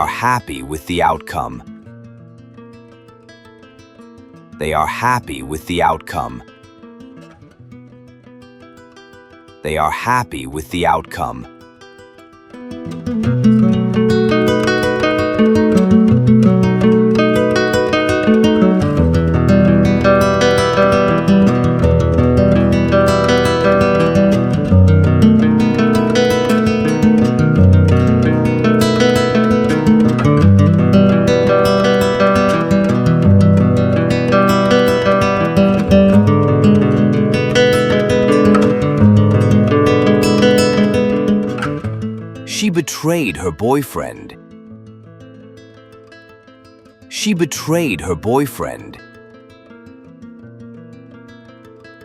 happy with the outcome. They are happy with the outcome. They are happy with the outcome. She betrayed her boyfriend. She betrayed her boyfriend.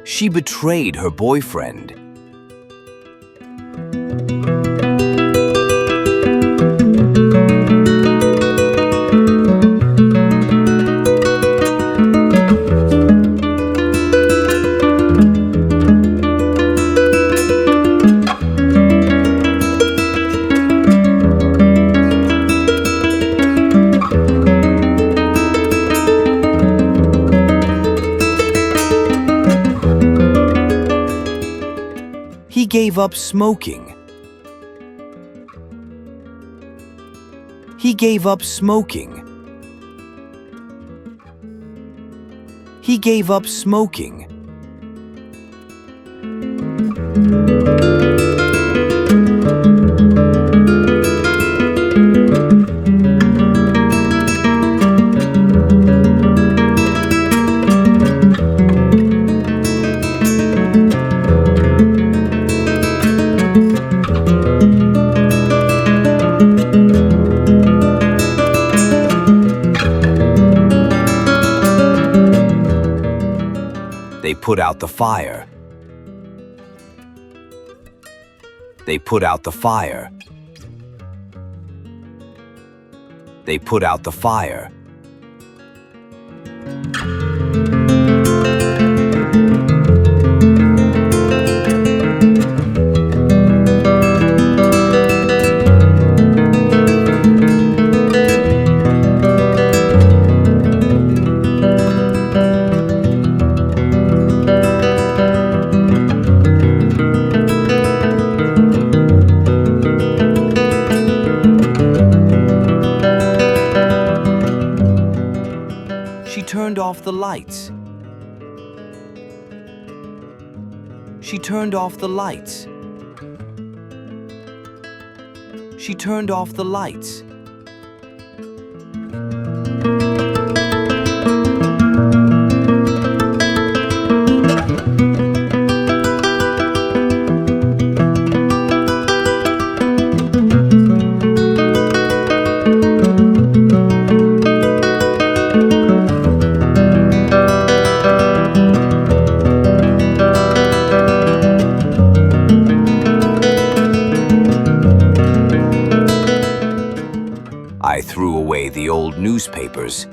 She betrayed her boyfriend. He gave up smoking. He gave up smoking. He gave up smoking. They put out the fire. They put out the fire. They put out the fire. She turned off the lights. She turned off the lights. She turned off the lights. I threw away the old newspapers.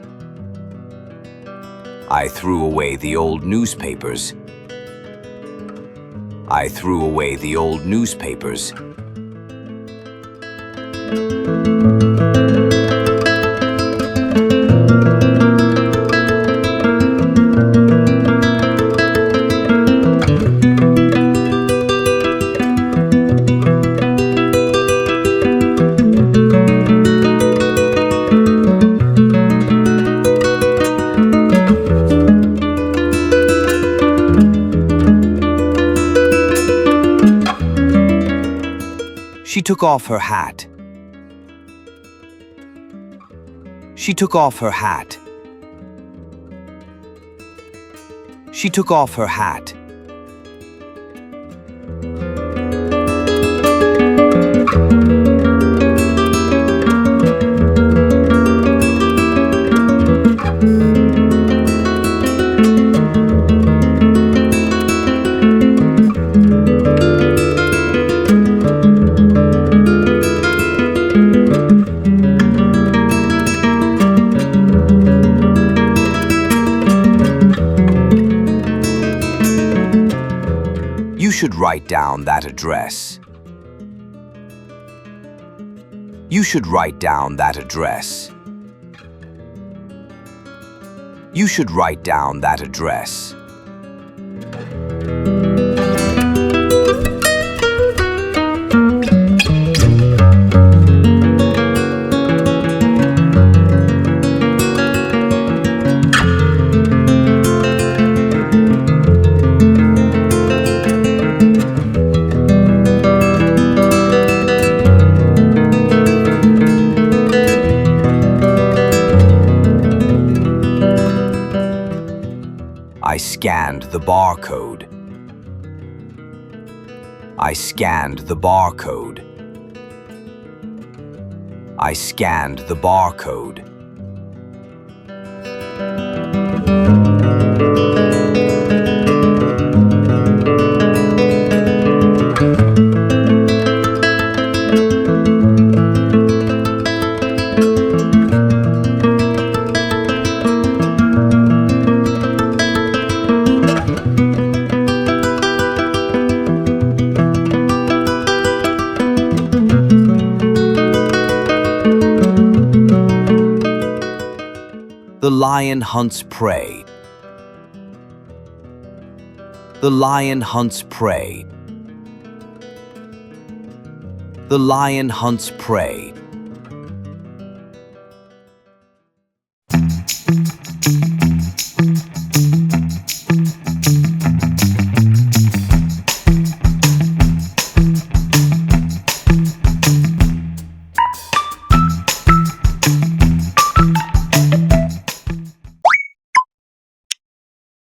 I threw away the old newspapers. I threw away the old newspapers. She took off her hat. She took off her hat. She took off her hat. You should write down that address. You should write down that address. You should write down that address. I scanned the barcode. I scanned the barcode. I scanned the barcode. The lion hunts prey. The lion hunts prey. The lion hunts prey.